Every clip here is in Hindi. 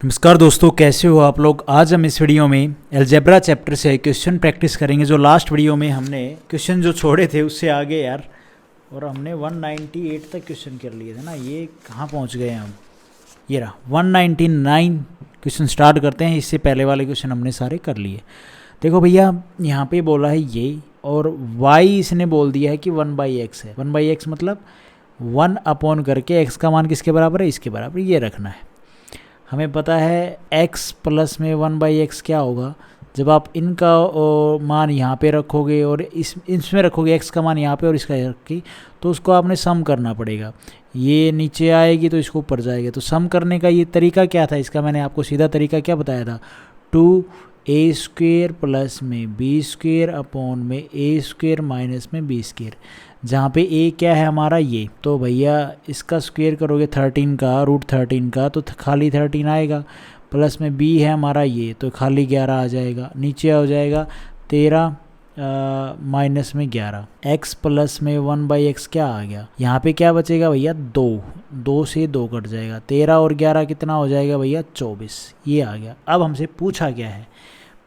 नमस्कार दोस्तों, कैसे हो आप लोग। आज हम इस वीडियो में अलजेब्रा चैप्टर से क्वेश्चन प्रैक्टिस करेंगे। जो लास्ट वीडियो में हमने क्वेश्चन जो छोड़े थे उससे आगे यार, और हमने 198 तक क्वेश्चन कर लिए थे ना। ये कहाँ पहुँच गए हम, ये रहा 199 क्वेश्चन। स्टार्ट करते हैं। इससे पहले वाले क्वेश्चन हमने सारे कर लिए। देखो भैया, यहाँ पे बोला है ये, और y इसने बोल दिया है कि 1/x है। 1/x मतलब 1 अपॉन करके x का मान किसके बराबर है, इसके बराबर ये रखना है। हमें पता है x प्लस में 1/x क्या होगा, जब आप इनका मान यहाँ पे रखोगे और इसमें रखोगे, x का मान यहाँ पे और इसका रखी, तो उसको आपने सम करना पड़ेगा। ये नीचे आएगी तो इसको ऊपर जाएगा। तो सम करने का ये तरीका क्या था इसका, मैंने आपको सीधा तरीका क्या बताया था, 2a² प्लस में b² अपॉन में a² माइनस में b², जहाँ पे a क्या है हमारा ये, तो भैया इसका स्क्वायर करोगे 13 का, √13 का, तो खाली 13 आएगा। प्लस में b है हमारा ये, तो खाली 11 आ जाएगा। नीचे हो जाएगा 13 माइनस में 11, x प्लस में 1/x क्या आ गया, यहाँ पे क्या बचेगा भैया 2 से 2 कट जाएगा। 13 और 11 कितना हो जाएगा भैया 24, ये आ गया। अब हमसे पूछा क्या है,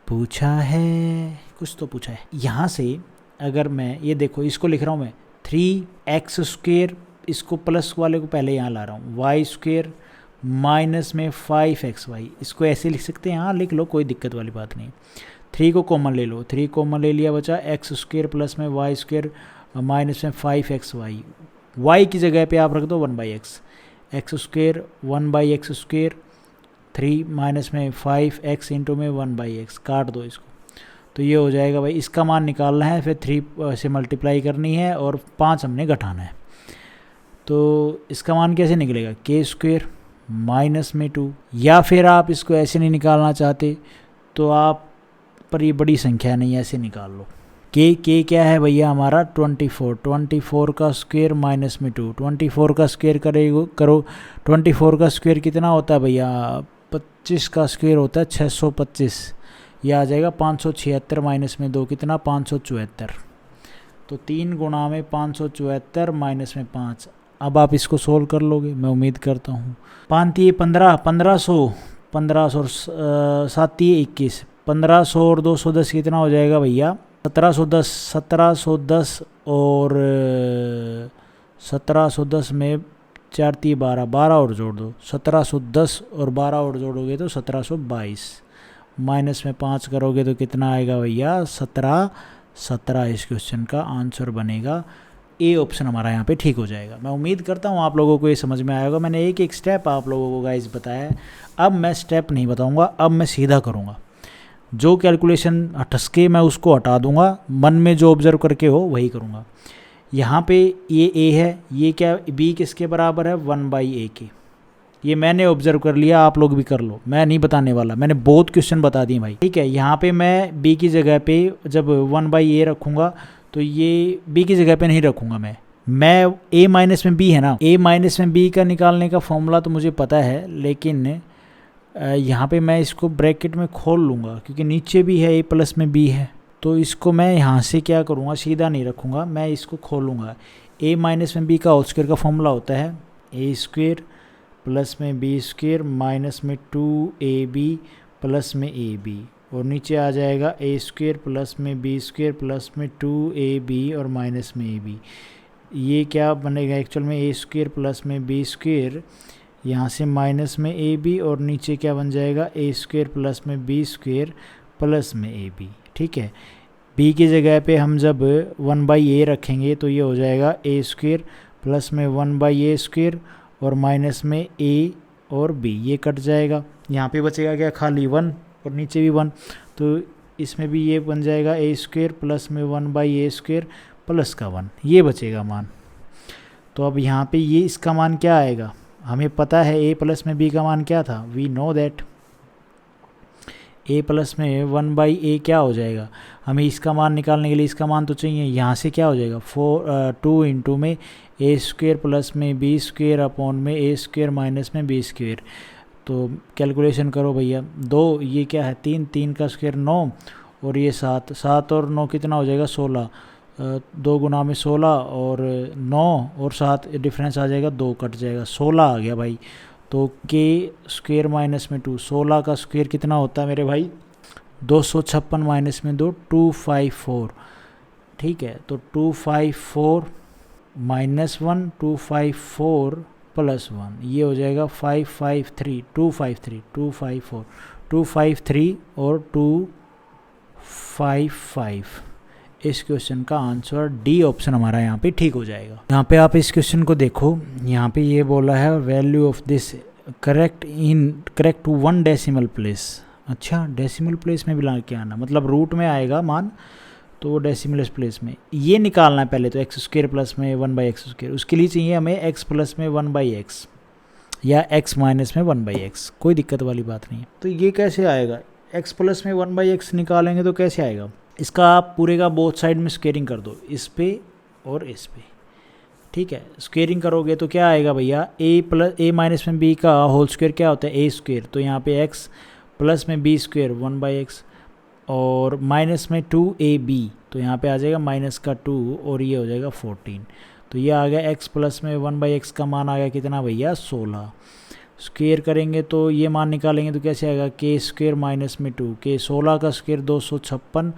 पूछा है कुछ तो पूछा है। यहाँ से अगर मैं ये देखो, इसको लिख रहा हूँ मैं 3x², इसको प्लस वाले को पहले यहाँ ला रहा हूँ, y² माइनस में 5xy, इसको ऐसे लिख सकते हैं। हाँ लिख लो, कोई दिक्कत वाली बात नहीं। 3 को कॉमन ले लो, 3 कॉमन ले लिया, बचा x² प्लस में y² माइनस में 5xy। y की जगह पे आप रख दो 1/x, x² 1/x², 3 माइनस में 5x इंटू में 1/x, काट दो इसको, तो ये हो जाएगा भाई। इसका मान निकालना है, फिर 3 से मल्टीप्लाई करनी है और 5 हमने घटाना है। तो इसका मान कैसे निकलेगा, k² माइनस में 2, या फिर आप इसको ऐसे नहीं निकालना चाहते तो आप, पर ये बड़ी संख्या नहीं है, ऐसे निकाल लो। k क्या है भैया हमारा 24 का स्क्वायर माइनस में 2, 24 का स्क्वायर करो 24 का स्क्वायर कितना होता है भैया, 25 का स्क्वायर होता है 625, यह आ जाएगा 576 माइनस में 2 कितना 574, तो 3 गुणा में 574 माइनस में 5। अब आप इसको सोल्व कर लोगे, मैं उम्मीद करता हूँ। 5 15 1500, 1500 7 21, 1500 और 210 कितना हो जाएगा भैया 1710, 1710 और 1710 में 4 3 12, 12 और जोड़ दो, 1710 और 12 और जोड़ोगे तो 1722, माइनस में 5 करोगे तो कितना आएगा भैया 17 इस क्वेश्चन का आंसर बनेगा। ए ऑप्शन हमारा यहाँ पे ठीक हो जाएगा। मैं उम्मीद करता हूँ आप लोगों को ये समझ में आया होगा। मैंने एक एक स्टेप आप लोगों को गाइस बताया है। अब मैं स्टेप नहीं बताऊँगा, अब मैं सीधा करूँगा। जो कैलकुलेशन ठसके मैं उसको हटा दूँगा, मन में जो ऑब्जर्व करके हो वही करूँगा। यहाँ पे ये ए है, ये क्या बी किसके बराबर है 1/a के, ये मैंने ऑब्जर्व कर लिया, आप लोग भी कर लो, मैं नहीं बताने वाला, मैंने बहुत क्वेश्चन बता दिए भाई, ठीक है। यहाँ पे मैं b की जगह पे जब 1/a रखूँगा तो ये b की जगह पे नहीं रखूँगा, मैं a माइनस में b है ना, a माइनस में b का निकालने का फॉर्मूला तो मुझे पता है, लेकिन यहाँ पे मैं इसको ब्रैकेट में खोल लूँगा क्योंकि नीचे भी है a प्लस में b है, तो इसको मैं यहाँ से क्या करूँगा, सीधा नहीं रखूँगा, मैं इसको खोलूँगा। a माइनस में b का होल स्क्वायर का फॉर्मूला होता है a² प्लस में b² माइनस में 2ab प्लस में ab, और नीचे आ जाएगा a² प्लस में b² प्लस में 2ab और माइनस में ab। ये क्या बनेगा एक्चुअल में a² प्लस में b², यहाँ से माइनस में ab, और नीचे क्या बन जाएगा a² प्लस में b² प्लस में ab, ठीक है। b की जगह पे हम जब 1/a रखेंगे तो ये हो जाएगा a² प्लस में 1/a² और माइनस में a और b, ये कट जाएगा। यहाँ पे बचेगा क्या खाली 1 और नीचे भी 1, तो इसमें भी ये बन जाएगा a² प्लस में 1/a² प्लस का 1, ये बचेगा मान। तो अब यहाँ पे ये इसका मान क्या आएगा, हमें पता है a प्लस में b का मान क्या था, we know that a plus में 1/a क्या हो जाएगा, हमें इसका मान निकालने के लिए इसका मान तो चाहिए। यहाँ से क्या हो जाएगा 2 इंटू में a² प्लस में b² अपॉन में a² माइनस में b², तो कैलकुलेशन करो भैया। 2 ये क्या है 3, 3 का स्क्वायर 9, और ये 7, 7 और 9 कितना हो जाएगा 16, 2 गुना में 16 और 9 और 7 डिफरेंस आ जाएगा 2 कट जाएगा, 16 आ गया भाई। तो के स्क्वेयर माइनस में 2, 16 का स्क्वेयर कितना होता है मेरे भाई 256 माइनस में 2 254। ठीक है, तो 254 माइनस 1 254 प्लस 1 ये हो जाएगा 553 253 254 253 और 255। इस क्वेश्चन का आंसर डी ऑप्शन हमारा यहाँ पे ठीक हो जाएगा। यहाँ पे आप इस क्वेश्चन को देखो, यहाँ पे ये बोला है value of this correct to 1 decimal place. अच्छा, डेसिमल प्लेस में भी ला के आना, मतलब रूट में आएगा मान, तो वो डेसिमल प्लेस में ये निकालना है पहले। तो एक्स स्क्वेयर प्लस में 1/x², उसके लिए चाहिए हमें एक्स प्लस में 1/x या एक्स माइनस में 1/x, कोई दिक्कत वाली बात नहीं है। तो ये कैसे आएगा, एक्स प्लस में 1/x निकालेंगे तो कैसे आएगा, इसका आप पूरे का बोथ साइड में स्क्वेयरिंग कर दो, इस पे और इस पे। ठीक है, स्क्वेयरिंग करोगे तो क्या आएगा भैया, a माइनस में b का होल स्क्वेयर क्या होता है a², तो यहाँ पे x प्लस में b² 1/x और माइनस में 2ab, तो यहाँ पे आ जाएगा माइनस का 2 और ये हो जाएगा 14। तो ये आ गया x प्लस में 1/x का मान आ गया कितना भैया 16। स्क्वेयर करेंगे तो ये मान निकालेंगे तो कैसे आएगा k² माइनस में 2, के 16 का स्क्वेयर 256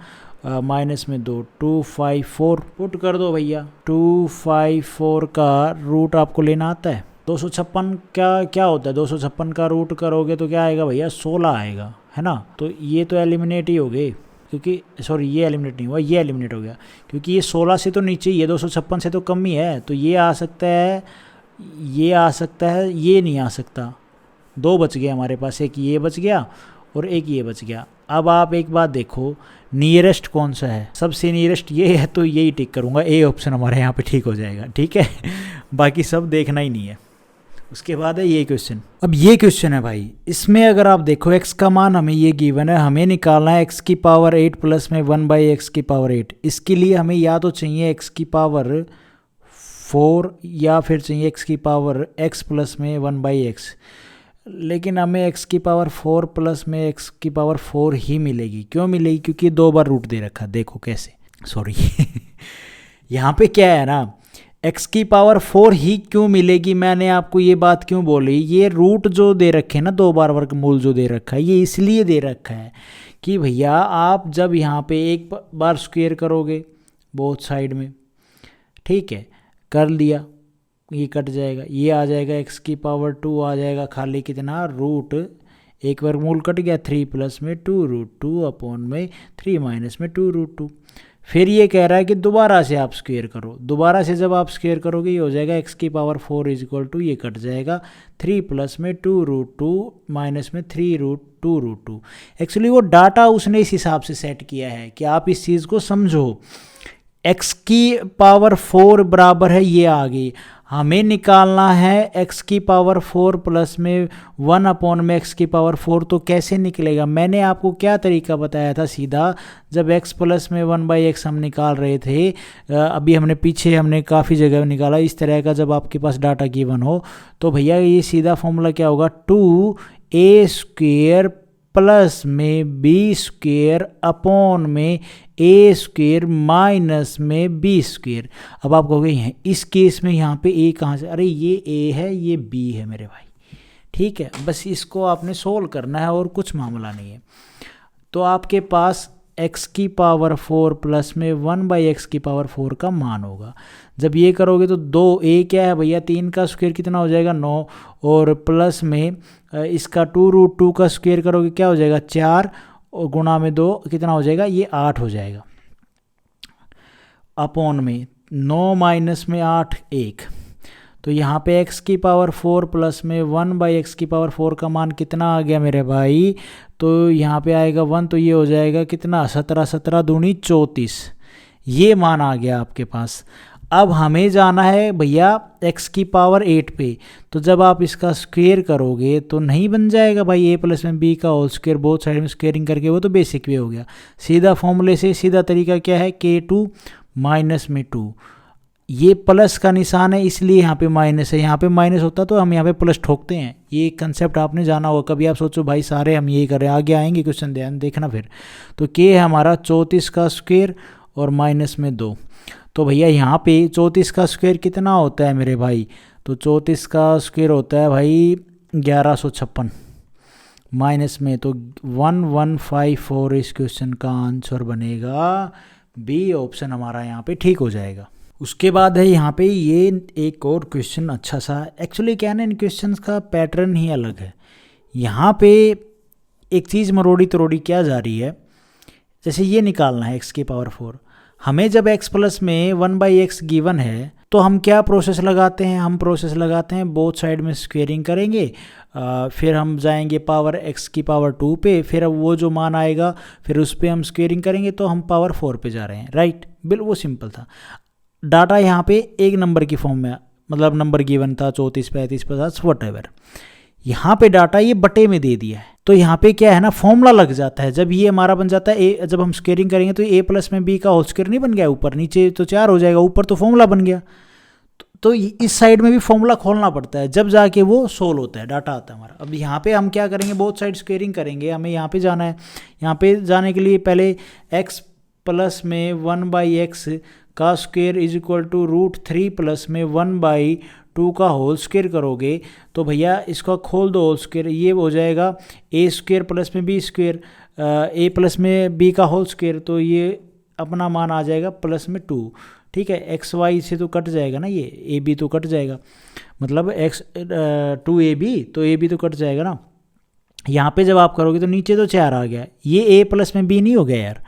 माइनस में 2 254 पुट कर दो भैया। 254 का रूट आपको लेना आता है, 256 क्या होता है, 256 का रूट करोगे तो क्या आएगा भैया 16 आएगा, है ना। तो ये तो एलिमिनेट ही हो गए, क्योंकि सॉरी ये एलिमिनेट नहीं हुआ, ये एलिमिनेट हो गया, क्योंकि ये 16 से तो नीचे ही है, 256 से तो कम ही है। तो ये आ सकता है, ये आ सकता है, ये नहीं आ सकता। 2 बच गए हमारे पास, एक ये बच गया और एक ये बच गया। अब आप एक बात देखो, नियरेस्ट कौन सा है, सबसे नियरेस्ट ये है, तो यही टिक करूँगा, ए ऑप्शन हमारे यहाँ पे ठीक हो जाएगा। ठीक है बाकी सब देखना ही नहीं है। उसके बाद है ये क्वेश्चन। अब ये क्वेश्चन है भाई, इसमें अगर आप देखो x का मान हमें ये गिवन है, हमें निकालना है x की पावर 8 प्लस में 1/x की पावर 8। इसके लिए हमें या तो चाहिए x की पावर 4 या फिर चाहिए x की पावर x प्लस में 1/x, लेकिन हमें x की पावर 4 प्लस में x की पावर 4 ही मिलेगी। क्यों मिलेगी, क्योंकि 2 बार रूट दे रखा, देखो कैसे, सॉरी यहाँ पे क्या है ना, x की पावर 4 ही क्यों मिलेगी, मैंने आपको ये बात क्यों बोली, ये रूट जो दे रखे हैं ना, 2 बार वर्गमूल जो दे रखा है, ये इसलिए दे रखा है कि भैया आप जब यहाँ पे एक बार स्क्वेयर करोगे बोथ साइड में, ठीक है, कर लिया, ये कट जाएगा, ये आ जाएगा x की पावर 2 आ जाएगा, खाली कितना रूट, एक वर्गमूल कट गया, 3 प्लस में 2√2 अपॉन में 3 माइनस में 2√2। फिर ये कह रहा है कि दोबारा से आप स्क्वेयर करो, दोबारा से जब आप स्क्वेयर करोगे ये हो जाएगा x की पावर 4 इक्वल टू, ये कट जाएगा 3 प्लस में 2√2 माइनस में 3√2√2। एक्चुअली वो डाटा उसने इस हिसाब से सेट किया है कि आप इस चीज़ को समझो, x की पावर 4 बराबर है, ये आ गई, हमें निकालना है x की पावर 4 प्लस में 1 अपॉन में x की पावर 4, तो कैसे निकलेगा, मैंने आपको क्या तरीका बताया था, सीधा जब x प्लस में 1/x हम निकाल रहे थे, अभी हमने काफ़ी जगह निकाला इस तरह का, जब आपके पास डाटा गिवन हो तो भैया ये सीधा फॉर्मूला क्या होगा, 2a² प्लस में b² अपॉन में a² माइनस में b²। अब आप कहोगे हैं इस केस में यहाँ पे a कहाँ से, अरे ये a है, ये b है मेरे भाई, ठीक है, बस इसको आपने सोल्व करना है और कुछ मामला नहीं है। तो आपके पास x की पावर 4 प्लस में 1/x की पावर 4 का मान होगा। जब ये करोगे तो 2a क्या है भैया, 3 का स्क्वायर कितना हो जाएगा 9, और प्लस में इसका 2√2 का स्क्वायर करोगे क्या हो जाएगा 4, और गुणा में 2 कितना हो जाएगा, ये 8 हो जाएगा, अपॉन में 9 माइनस में 8 1। तो यहाँ पे x की पावर 4 प्लस में 1/x की पावर 4 का मान कितना आ गया मेरे भाई, तो यहाँ पे आएगा 1, तो ये हो जाएगा कितना 17 17 दूनी 34, ये मान आ गया आपके पास। अब हमें जाना है भैया x की पावर 8 पे, तो जब आप इसका स्क्वेयर करोगे तो नहीं बन जाएगा भाई a प्लस में b का होल स्क्वेयर, बोथ साइड में स्क्वेयरिंग करके, वो तो बेसिक वे हो गया। सीधा फॉर्मूले से सीधा तरीका क्या है, k2 माइनस में 2, ये प्लस का निशान है इसलिए यहाँ पे माइनस है, यहाँ पे माइनस होता तो हम यहाँ पे प्लस ठोकते हैं, ये कंसेप्ट आपने जाना होगा। कभी आप सोचो भाई सारे हम यही कर रहे हैं, आगे आएंगे क्वेश्चन ध्यान देखना फिर। तो k है हमारा 34 का स्क्वेयर और माइनस में 2, तो भैया यहाँ पे 34 का स्क्वायर कितना होता है मेरे भाई, तो 34 का स्क्वायर होता है भाई 1156 माइनस में, तो 1154 इस क्वेश्चन का आंसर बनेगा बी ऑप्शन हमारा यहाँ पे ठीक हो जाएगा। उसके बाद है यहाँ पे ये एक और क्वेश्चन अच्छा सा, एक्चुअली क्या है ना, इन क्वेश्चंस का पैटर्न ही अलग है। यहाँ पे एक चीज़ मरोड़ी तरोड़ी क्या जा रही है, जैसे ये निकालना है x की पावर 4, हमें जब x प्लस में 1/x गिवन है तो हम क्या प्रोसेस लगाते हैं, हम प्रोसेस लगाते हैं बोथ साइड में स्क्वेयरिंग करेंगे, फिर हम जाएंगे पावर x की पावर 2 पे, फिर अब वो जो मान आएगा फिर उस पर हम स्क्वेयरिंग करेंगे तो हम पावर 4 पे जा रहे हैं, राइट। बिल्कुल वो सिंपल था। डाटा यहाँ पे एक नंबर की फॉर्म में, मतलब नंबर गिवन था 34, 35, 50 वट। यहाँ पे डाटा ये बटे में दे दिया है, तो यहाँ पे क्या है ना, फॉर्मूला लग जाता है। जब ये हमारा बन जाता है ए, जब हम स्क्वेयरिंग करेंगे तो ए प्लस में बी का होल स्क्वेयर नहीं बन गया, ऊपर नीचे तो 4 हो जाएगा, ऊपर तो फॉर्मूला बन गया। तो इस साइड में भी फॉर्मूला खोलना पड़ता है, जब जाके वो सोल्व होता है, डाटा आता है हमारा। अब यहाँ पे हम क्या करेंगे, बोथ साइड स्क्वेयरिंग करेंगे, हमें यहाँ पे जाना है। यहाँ पे जाने के लिए पहले x प्लस में 1/x का square is equal to √3 plus में 1/2 का होल स्क्वेयर करोगे तो भैया इसका खोल दो होल स्क्वेयर, ये हो जाएगा a स्क्वेयर प्लस में b स्क्वेयर, a प्लस में b का होल स्क्वेयर, तो ये अपना मान आ जाएगा प्लस में 2। ठीक है, एक्स वाई से तो कट जाएगा ना, ये ए बी तो कट जाएगा, मतलब x 2ab, तो ए बी तो कट जाएगा ना। यहाँ पे जब आप करोगे तो नीचे तो 4 आ गया, ये a प्लस में b नहीं हो गया यार,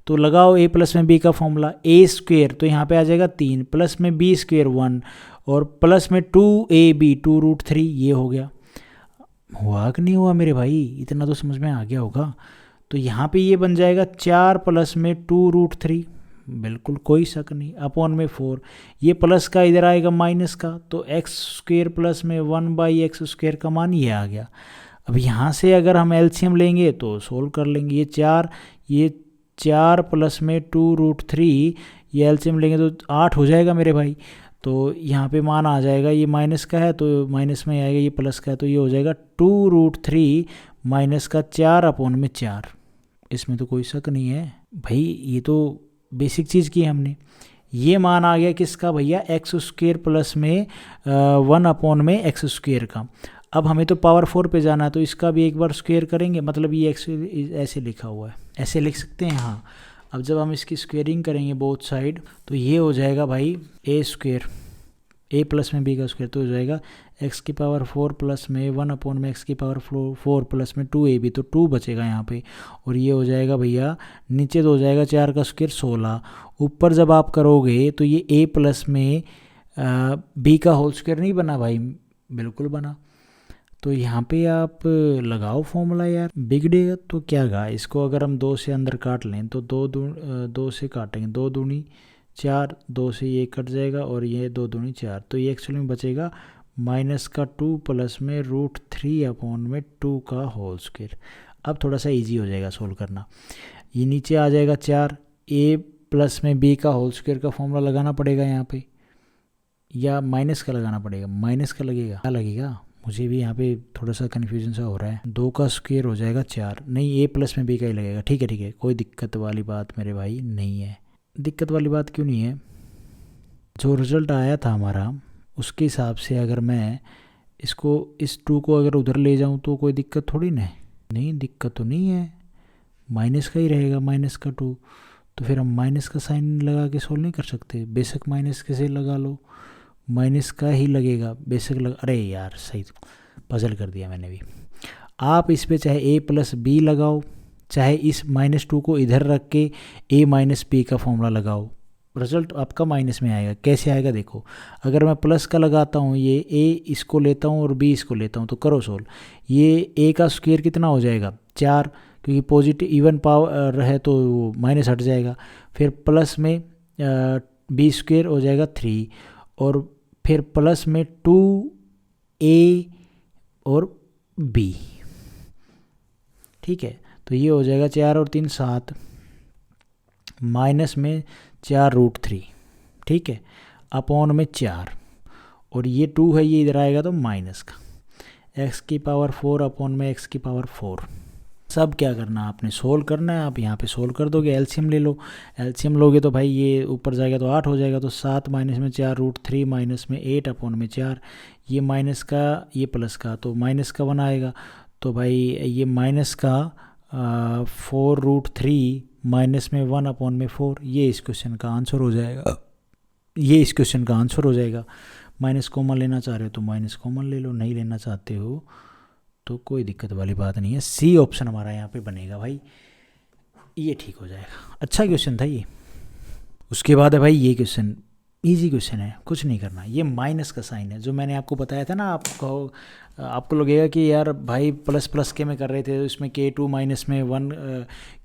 तो लगाओ a प्लस में b का फॉर्मूला, a स्क्वेयर तो यहाँ पे आ जाएगा 3 प्लस में b स्क्वेयर 1 और प्लस में 2ab 2√3, ये हो गया। हुआ कि नहीं हुआ मेरे भाई, इतना तो समझ में आ गया होगा। तो यहाँ पे ये बन जाएगा 4 प्लस में 2√3, बिल्कुल कोई शक नहीं, अपॉन में 4, ये प्लस का इधर आएगा माइनस का, तो x स्क्वेयर प्लस में 1/x स्क्वेयर का मान ये आ गया। अब यहाँ से अगर हम एलसीएम लेंगे तो सोल्व कर लेंगे, ये 4 प्लस में 2√3, ये एलसीएम लेंगे तो 8 हो जाएगा मेरे भाई। तो यहाँ पे मान आ जाएगा, ये माइनस का है तो माइनस में आएगा, ये प्लस का है तो ये हो जाएगा 2√3 माइनस का 4/4। इसमें तो कोई शक नहीं है भाई, ये तो बेसिक चीज़ की हमने। ये मान आ गया किसका भैया, x स्क्वेयर प्लस में 1/x स्क्वेयर का। अब हमें तो पावर 4 पे जाना है तो इसका भी एक बार स्क्वेयर करेंगे, मतलब ये x ऐसे लिखा हुआ है, ऐसे लिख सकते हैं हाँ। अब जब हम इसकी स्क्वेयरिंग करेंगे बोथ साइड तो ये हो जाएगा भाई a स्क्वेयर, a प्लस में b का स्क्वेयर, तो हो जाएगा x की पावर 4 प्लस में 1/x की पावर 4 प्लस में 2ab, तो 2 बचेगा यहाँ पे, और ये हो जाएगा भैया नीचे तो हो जाएगा 4 का स्क्वेयर 16, ऊपर जब आप करोगे तो ये a प्लस में b का होल स्क्वेयर नहीं बना भाई, बिल्कुल बना। तो यहाँ पे आप लगाओ फॉर्मूला यार, बिग डे। तो क्या गा, इसको अगर हम 2 से अंदर काट लें तो 2 से काटेंगे, 2 दूनी 4, 2 से ये कट जाएगा और ये 2 दूनी 4, तो ये एक्चुअली में बचेगा माइनस का 2 प्लस में √3/2 का होल स्क्वेयर। अब थोड़ा सा इजी हो जाएगा सोल्व करना, ये नीचे आ जाएगा 4, a प्लस में b का होल स्क्वेयर का फॉर्मूला लगाना पड़ेगा यहाँ पे, या माइनस का लगाना पड़ेगा, माइनस का लगेगा, क्या लगेगा मुझे भी यहाँ पे थोड़ा सा कन्फ्यूजन सा हो रहा है। 2 का स्क्वेयर हो जाएगा 4, नहीं a प्लस में b का ही लगेगा। ठीक है, कोई दिक्कत वाली बात मेरे भाई नहीं है। दिक्कत वाली बात क्यों नहीं है, जो रिज़ल्ट आया था हमारा उसके हिसाब से अगर मैं इसको इस 2 को अगर उधर ले जाऊँ तो कोई दिक्कत थोड़ी ना है। नहीं दिक्कत तो नहीं है, माइनस का ही रहेगा, माइनस का 2, तो फिर हम माइनस का साइन लगा के सोल्व नहीं कर सकते, बेशक माइनस कैसे लगा लो, माइनस का ही लगेगा बेशक अरे यार सही पजल कर दिया मैंने भी। आप इस पे चाहे a प्लस बी लगाओ, चाहे इस -2 को इधर रख के a माइनस बी का फॉर्मूला लगाओ, रिजल्ट आपका माइनस में आएगा। कैसे आएगा देखो, अगर मैं प्लस का लगाता हूँ, ये a इसको लेता हूँ और b इसको लेता हूँ, तो करो सोल्व। ये a का स्क्वायर कितना हो जाएगा 4, क्योंकि पॉजिटिव इवन पावर है तो माइनस हट जाएगा, फिर प्लस में b स्क्वायर हो जाएगा 3, और फिर प्लस में 2a और b। ठीक है, तो ये हो जाएगा 4 और 3 7, माइनस में 4√3, ठीक है, अपॉन में 4, और ये 2 है, ये इधर आएगा तो माइनस का x की पावर 4 अपॉन में x की पावर 4। सब क्या करना आपने, सोल्व करना है। आप यहाँ पे सोल्व कर दोगे, एलसीएम ले लो। एलसीएम लोगे तो भाई ये ऊपर जाएगा तो 8 हो जाएगा, तो 7 माइनस में 4 रूट 3 माइनस में 8 अपॉन में 4, ये माइनस का ये प्लस का, तो माइनस का 1 आएगा। तो भाई ये माइनस का 4 रूट 3 माइनस में 1 अपॉन में 4, ये इस क्वेश्चन का आंसर हो जाएगा। ये इस क्वेश्चन का आंसर हो जाएगा। माइनस कॉमन लेना चाह रहे हो तो माइनस कॉमन ले लो, नहीं लेना चाहते हो तो कोई दिक्कत वाली बात नहीं है। सी ऑप्शन हमारा यहाँ पे बनेगा भाई, ये ठीक हो जाएगा। अच्छा क्वेश्चन था ये। उसके बाद है भाई ये क्वेश्चन, इजी क्वेश्चन है, कुछ नहीं करना। ये माइनस का साइन है, जो मैंने आपको बताया था ना, आपको लगेगा कि यार भाई प्लस प्लस के में कर रहे थे, तो इसमें K2 माइनस में 1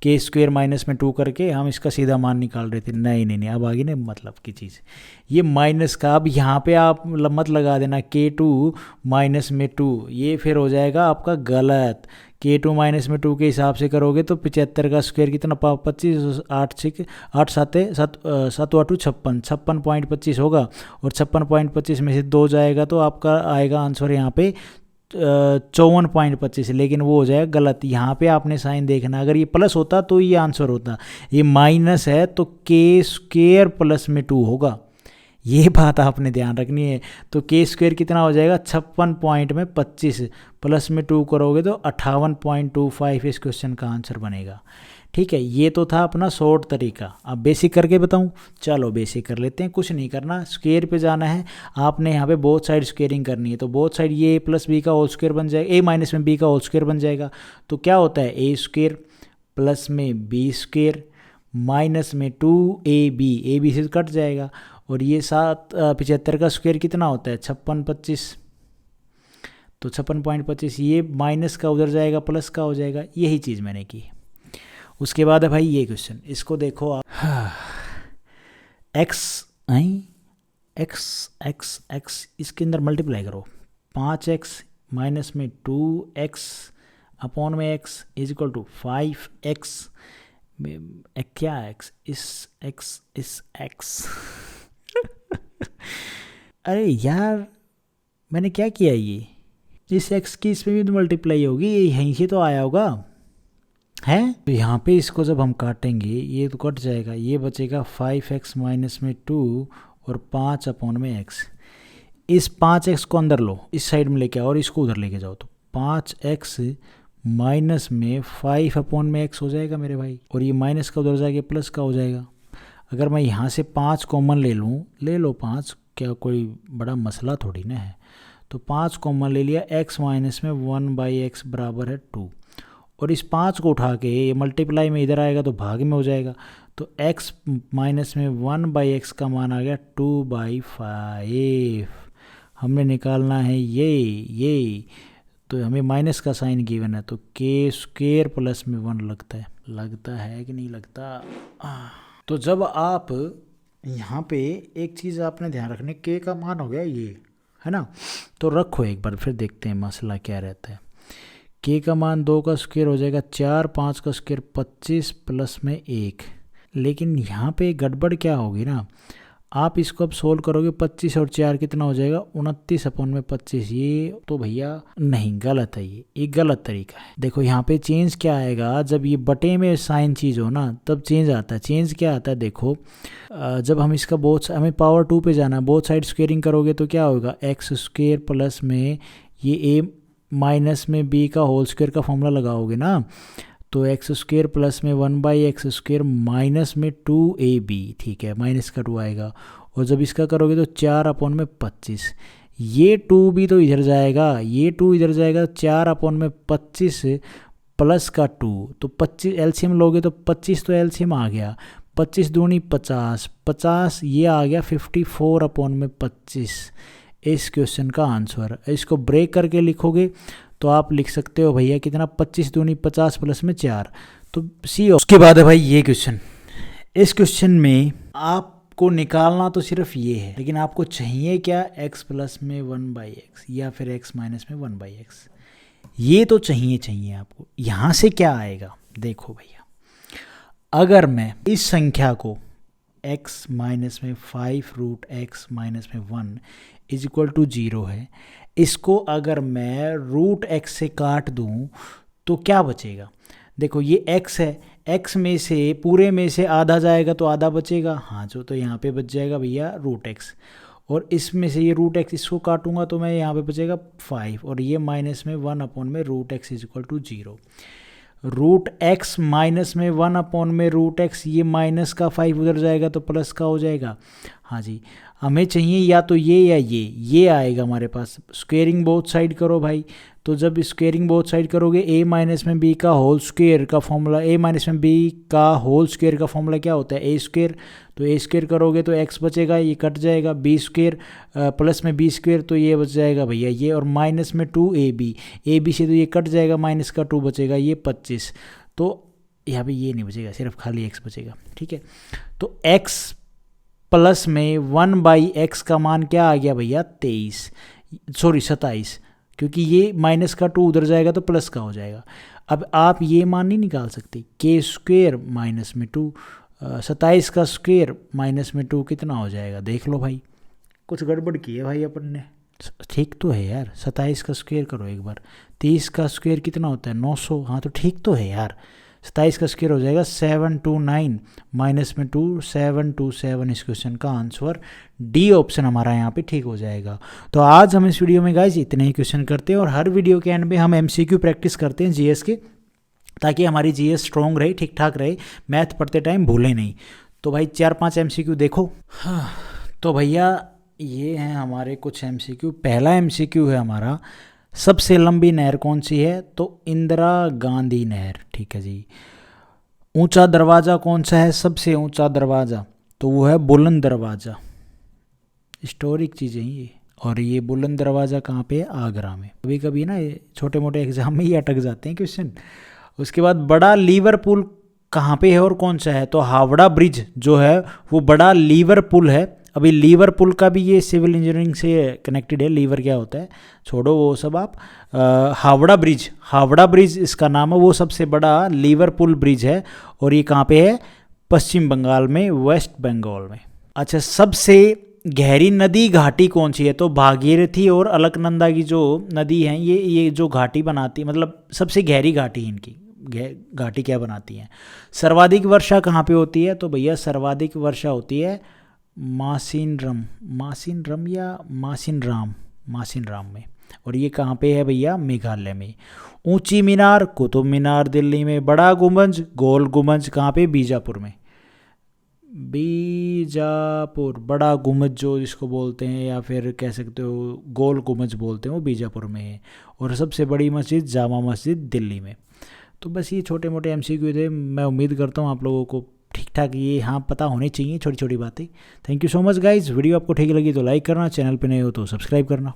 K स्क्वेयर माइनस में 2 करके हम इसका सीधा मान निकाल रहे थे। नहीं नहीं नहीं, अब आगे ना मतलब की चीज़, ये माइनस का, अब यहाँ पे आप मत लगा देना K2 माइनस में 2, ये फिर हो जाएगा आपका गलत। K2 माइनस में 2 के हिसाब से करोगे तो 75 का स्क्वायर कितना, 25, 8 7 7 8 56, 56.25 होगा, और 56.25 में से 2 जाएगा तो आपका आएगा आंसर यहाँ पे 54.25, लेकिन वो हो जाएगा गलत। यहाँ पे आपने साइन देखना, अगर ये प्लस होता तो ये आंसर होता, ये माइनस है तो K स्क्वेयर प्लस में 2 होगा, ये बात आपने ध्यान रखनी है। तो K स्क्वेयर कितना हो जाएगा, 56.25 प्लस में 2 करोगे तो 58.25 इस क्वेश्चन का आंसर बनेगा। ठीक है, ये तो था अपना शॉर्ट तरीका। अब बेसिक करके बताऊं, चलो बेसिक कर लेते हैं। कुछ नहीं करना, स्क्वेयर पे जाना है आपने, यहाँ पे बोथ साइड स्क्वेयरिंग करनी है। तो बोथ साइड ये प्लस बी का होल स्क्वेयर बन जाएगा, ए माइनस में बी का होल स्क्वेयर बन जाएगा। तो क्या होता है, ए स्क्वेयर प्लस में बी स्क्वेयर माइनस में 2ab, ए बी से कट जाएगा, और ये 75 का स्क्वायर कितना होता है, 56.25, तो 56.25, ये माइनस का उधर जाएगा प्लस का हो जाएगा। यही चीज़ मैंने की। उसके बाद है भाई ये क्वेश्चन, इसको देखो आप, एक्स इसके अंदर मल्टीप्लाई करो, 5x माइनस में 2x अपॉन में x is equal to 5x, क्या इस x अरे यार मैंने क्या किया, ये इस x की इसमें भी तो मल्टीप्लाई होगी, ये यहीं से तो आया होगा है। तो यहाँ पे इसको जब हम काटेंगे ये तो कट जाएगा, ये बचेगा 5x माइनस में 2 और 5 अपॉन में x। इस 5x को अंदर लो, इस साइड में लेके आओ और इसको उधर लेके जाओ, तो 5x माइनस में 5 अपॉन में x हो जाएगा मेरे भाई, और ये माइनस का उधर जाके प्लस का हो जाएगा। अगर मैं यहाँ से 5 कॉमन ले लूँ, ले लो 5, क्या कोई बड़ा मसला थोड़ी ना है। तो 5 कॉमन ले लिया, x माइनस में 1/x बराबर है 2, और इस 5 को उठा के ये मल्टीप्लाई में इधर आएगा तो भाग में हो जाएगा। तो x माइनस में 1/x का मान आ गया 2/5। हमने निकालना है ये, तो हमें माइनस का साइन गिवन है, तो K स्क्वेयर प्लस में 1 लगता है कि नहीं लगता। तो जब आप यहाँ पे एक चीज़ आपने ध्यान रखने, K का मान हो गया ये है ना, तो रखो एक बार फिर देखते हैं मसला क्या रहता है। K का मान 2 का स्क्वायर हो जाएगा 4, 5 का स्क्वायर 25 प्लस में 1। लेकिन यहाँ पे गड़बड़ क्या होगी ना, आप इसको अब सोल्व करोगे, 25 और 4 कितना हो जाएगा, 29 अपॉन में 25। ये तो भैया नहीं, गलत है, ये गलत तरीका है। देखो यहाँ पे चेंज क्या आएगा, जब ये बटे में साइन चीज़ हो ना तब चेंज आता है। चेंज क्या आता है, देखो जब हम इसका हमें पावर 2 पे जाना है, बोथ साइड स्क्वेयरिंग करोगे तो क्या होगा, एक्स स्क्वेयर प्लस में ये ए माइनस में बी का होल स्क्वेयर का फॉर्मूला लगाओगे ना, तो एक्स स्क्वेयर प्लस में 1/x स्क्वेयर माइनस में 2ab, ठीक है, माइनस का 2 आएगा, और जब इसका करोगे तो 4 अपॉन में 25, ये 2 भी तो इधर जाएगा, ये 2 इधर जाएगा, 4 अपॉन में 25 प्लस का 2, तो 25 एलसीएम लोगे तो 25 तो एलसीएम आ गया, 25 दूनी 50, 50 ये आ गया 54 अपॉन में 25 इस क्वेश्चन का आंसर। इसको ब्रेक करके लिखोगे तो आप लिख सकते हो भैया कितना, 25 दूनी 50 प्लस में 4, तो सी। उसके बाद है भाई ये क्वेश्चन, इस क्वेश्चन में आपको निकालना तो सिर्फ ये है, लेकिन आपको चाहिए क्या, x प्लस में 1/x या फिर x माइनस में 1/x, ये तो चाहिए आपको। यहाँ से क्या आएगा, देखो भैया, अगर मैं इस संख्या को x माइनस में 5√x माइनस में 1 इज इक्वल टू 0 है, इसको अगर मैं √x से काट दूं तो क्या बचेगा, देखो ये x है, x में से पूरे में से आधा जाएगा तो आधा बचेगा, हाँ जो तो यहाँ पे बच जाएगा भैया रूट एक्स, और इसमें से ये रूट एक्स इसको काटूंगा तो मैं यहाँ पे बचेगा 5, और ये माइनस में 1 में root X is equal to 0। Root X minus में 1 रूट एक्स, ये माइनस का 5 उधर जाएगा तो प्लस का हो जाएगा। हाँ जी, हमें चाहिए या तो ये या ये आएगा हमारे पास। स्क्वेयरिंग बोथ साइड करो भाई, तो जब स्क्वेयरिंग बोथ साइड करोगे a माइनस में b का होल स्क्वेयर का फॉर्मूला, a माइनस में b का होल स्क्वेयर का फॉर्मूला क्या होता है, a स्क्वेयर, तो a स्क्वेयर करोगे तो x बचेगा, ये कट जाएगा, b स्क्वेयर प्लस में b स्क्वेयर तो ये बच जाएगा भैया ये, और माइनस में 2ab से तो ये कट जाएगा, माइनस का 2 बचेगा, ये 25, तो यहाँ पे ये नहीं बचेगा, सिर्फ खाली x बचेगा। ठीक है, तो x प्लस में 1/x का मान क्या आ गया भैया 27, क्योंकि ये माइनस का 2 उधर जाएगा तो प्लस का हो जाएगा। अब आप ये मान नहीं निकाल सकते, के स्क्वेयर माइनस में 2, 27 का स्क्वेयर माइनस में 2 कितना हो जाएगा, देख लो भाई, कुछ गड़बड़ की है भाई अपन ने। ठीक तो है यार, 27 का स्क्वेयर करो एक बार, 30 का स्क्वेयर कितना होता है 900, हाँ तो ठीक तो है यार। 27 का स्क्वेयर हो जाएगा 729 माइनस में 2 727। इस क्वेश्चन का आंसर डी ऑप्शन हमारा यहाँ पे ठीक हो जाएगा। तो आज हम इस वीडियो में गाइज इतने ही क्वेश्चन करते हैं, और हर वीडियो के एंड में हम एमसीक्यू प्रैक्टिस करते हैं जीएस के, ताकि हमारी जीएस स्ट्रॉन्ग रहे, ठीक ठाक रहे, मैथ पढ़ते टाइम भूले नहीं। तो भाई 4-5 एमसीक्यू देखो। हाँ, तो भैया ये हैं हमारे कुछ एमसीक्यू। पहला एमसीक्यू है हमारा, सबसे लंबी नहर कौन सी है, तो इंदिरा गांधी नहर। ठीक है जी। ऊंचा दरवाज़ा कौन सा है, सबसे ऊंचा दरवाज़ा, तो वो है बुलंद दरवाज़ा। हिस्टोरिक चीज़ें ये, और ये बुलंद दरवाज़ा कहाँ पे है, आगरा में। कभी कभी ना छोटे मोटे एग्जाम में ही अटक जाते हैं क्वेश्चन। उसके बाद बड़ा लीवर पुल कहाँ पे है और कौन सा है, तो हावड़ा ब्रिज जो है वो बड़ा लीवर पुल है। अभी लीवर पुल का भी ये सिविल इंजीनियरिंग से कनेक्टेड है, लीवर क्या होता है छोड़ो वो सब आप। हावड़ा ब्रिज इसका नाम है, वो सबसे बड़ा लीवर पुल ब्रिज है, और ये कहाँ पे है, पश्चिम बंगाल में, वेस्ट बंगाल में। अच्छा, सबसे गहरी नदी घाटी कौन सी है, तो भागीरथी और अलकनंदा की जो नदी हैं ये जो घाटी बनाती है, मतलब सबसे गहरी घाटी है इनकी, घाटी क्या बनाती हैं। सर्वाधिक वर्षा कहाँ पे होती है, तो भैया सर्वाधिक वर्षा होती है मासिनराम में, और ये कहाँ पे है भैया, मेघालय में। ऊंची मीनार कुतुब मीनार दिल्ली में। बड़ा गुंबज गोल गुंबज कहाँ पे, बीजापुर में। बीजापुर बड़ा गुंबज जो जिसको बोलते हैं, या फिर कह सकते हो गोल गुंबज बोलते हैं, वो बीजापुर में है। और सबसे बड़ी मस्जिद जामा मस्जिद दिल्ली में। तो बस ये छोटे मोटे एमसीक्यू थे, मैं उम्मीद करता हूँ आप लोगों को ठीक ठाक ये हाँ पता होनी चाहिए, छोटी छोटी बातें। Thank you so much guys. Video आपको ठीक लगी तो लाइक करना, चैनल पे नए हो तो सब्सक्राइब करना।